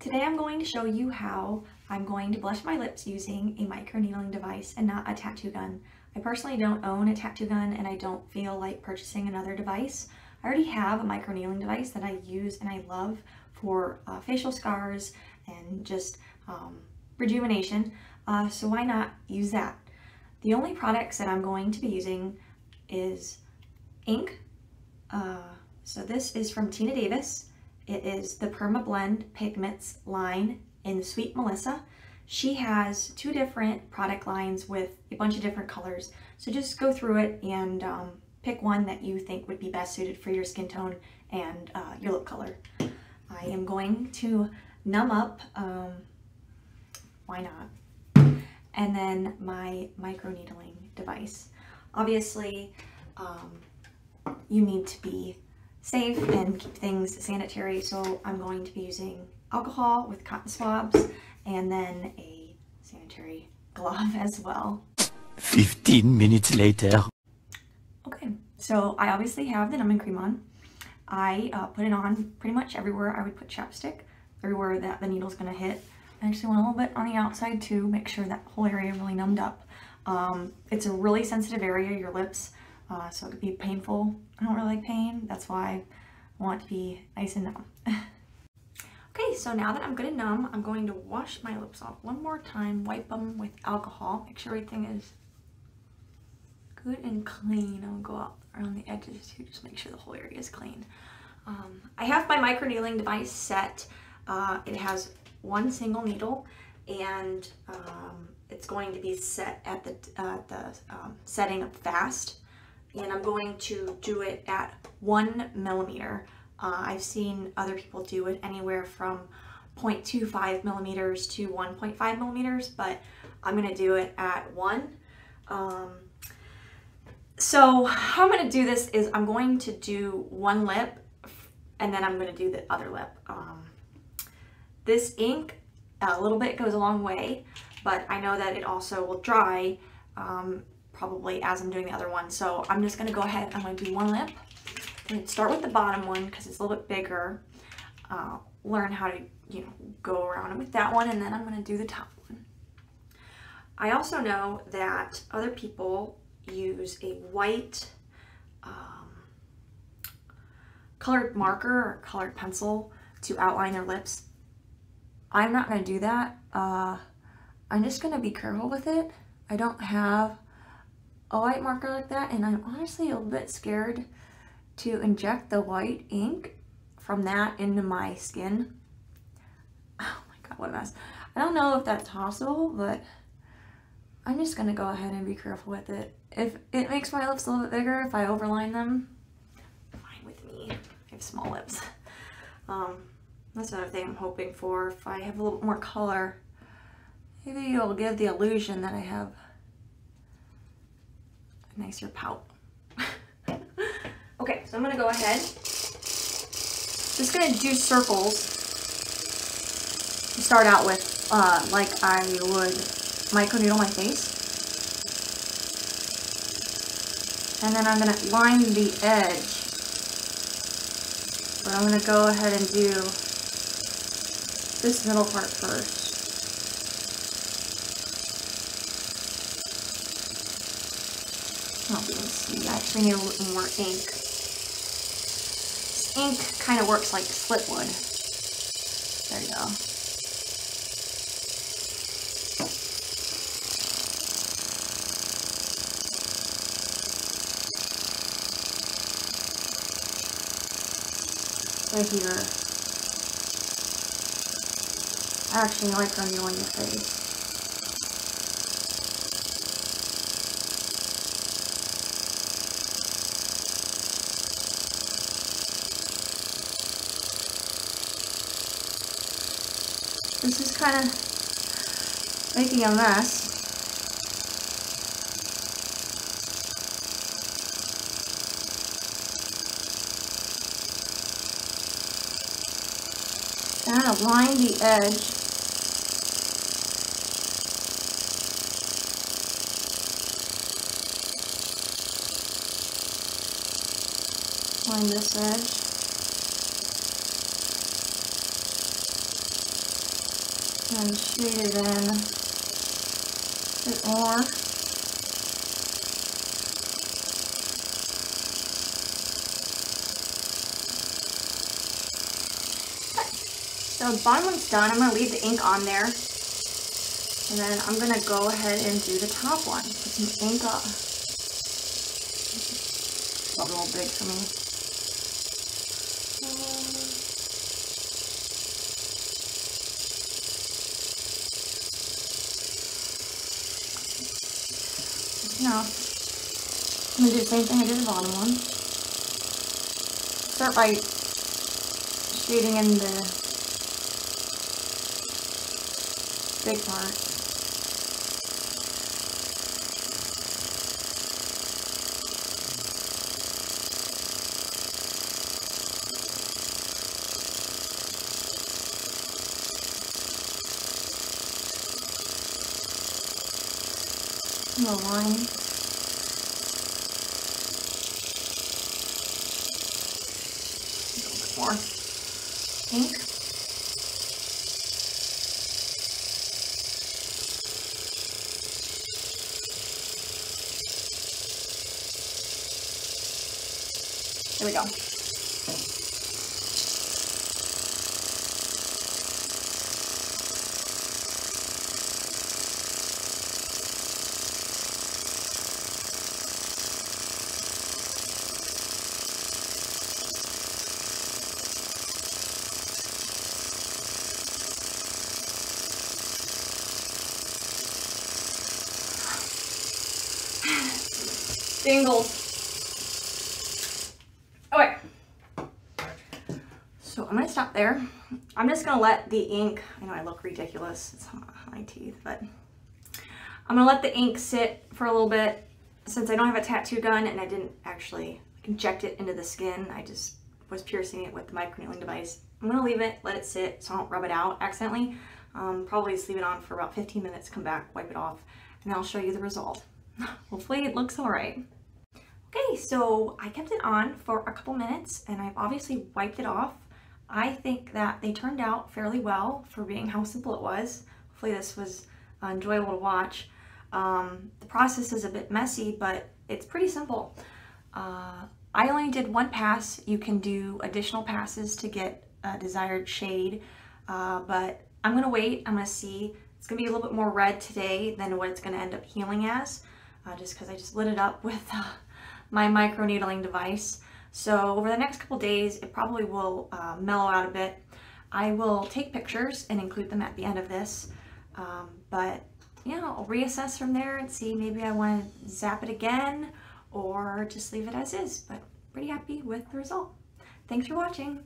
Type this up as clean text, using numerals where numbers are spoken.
Today I'm going to show you how I'm going to blush my lips using a microneedling device and not a tattoo gun. I personally don't own a tattoo gun and I don't feel like purchasing another device. I already have a microneedling device that I use and I love for facial scars and just rejuvenation, so why not use that? The only products that I'm going to be using is ink. So this is from Tina Davis. It is the Perma Blend Pigments line in Sweet Melissa. She has two different product lines with a bunch of different colors. So just go through it and pick one that you think would be best suited for your skin tone and your lip color. I am going to numb up, why not? And then my microneedling device. Obviously, you need to be safe and keep things sanitary, so I'm going to be using alcohol with cotton swabs and then a sanitary glove as well. 15 minutes later. Okay, so I obviously have the numbing cream on. I put it on pretty much everywhere I would put chapstick, everywhere that the needle's gonna hit. I actually went a little bit on the outside too, make sure that whole area really numbed up. It's a really sensitive area, your lips, so it could be painful. I don't really like pain, that's why I want it to be nice and numb. Okay, so now that I'm good and numb, I'm going to wash my lips off one more time, wipe them with alcohol, make sure everything is good and clean. I'll go out around the edges too, just make sure the whole area is clean. I have my microneedling device set. It has one single needle and it's going to be set at the setting of fast, and I'm going to do it at 1 millimeter. I've seen other people do it anywhere from 0.25 millimeters to 1.5 millimeters, but I'm going to do it at 1. So how I'm going to do this is I'm going to do one lip and then I'm going to do the other lip. This ink, a little bit goes a long way, but I know that it also will dry probably as I'm doing the other one. So I'm just going to go ahead, I'm going to do one lip. I'm going to start with the bottom one because it's a little bit bigger. Learn how to, go around with that one, and then I'm going to do the top one. I also know that other people use a white colored marker or colored pencil to outline their lips. I'm not going to do that. I'm just going to be careful with it. I don't have a white marker like that, and I'm honestly a little bit scared to inject the white ink from that into my skin. Oh my god, what a mess. I don't know if that's possible, but I'm just going to go ahead and be careful with it. If it makes my lips a little bit bigger, if I overline them, fine with me. I have small lips. That's another thing I'm hoping for. If I have a little bit more color, maybe it'll give the illusion that I have a nicer pout. Okay, so I'm going to go ahead. Just going to do circles to start out with, like I would microneedle my face. And then I'm going to line the edge. But I'm going to go ahead and do this middle part first. Oh, you can see, I actually need a little more ink. This ink kind of works like split wood. There you go. Right here. I actually like microneedling the face. This is kind of making a mess. Kind of line the edge. Line this edge. and shade it in a bit more. So the bottom one's done. I'm going to leave the ink on there. And then I'm going to go ahead and do the top one. Put some ink up. It's a little big for me. Now, I'm going to do the same thing I did the bottom one. Start by shading in the big part. No line. A little bit more ink. There we go. Dingles. Okay. So I'm going to stop there. I'm just going to let the ink, I know I look ridiculous, it's on my teeth, but I'm going to let the ink sit for a little bit. Since I don't have a tattoo gun and I didn't actually inject it into the skin, I just was piercing it with the microneedling device. I'm going to leave it, let it sit so I don't rub it out accidentally. Probably just leave it on for about 15 minutes, come back, wipe it off, and I'll show you the result. Hopefully it looks all right. Okay, so I kept it on for a couple minutes and I've obviously wiped it off. I think that they turned out fairly well for being how simple it was. Hopefully this was enjoyable to watch. The process is a bit messy, but it's pretty simple. I only did one pass. You can do additional passes to get a desired shade, but I'm gonna wait. I'm gonna see. It's gonna be a little bit more red today than what it's gonna end up healing as, just because I just lit it up with my microneedling device. So over the next couple days, it probably will mellow out a bit. I will take pictures and include them at the end of this, but yeah, I'll reassess from there and see maybe I want to zap it again or just leave it as is, but pretty happy with the result. Thanks for watching.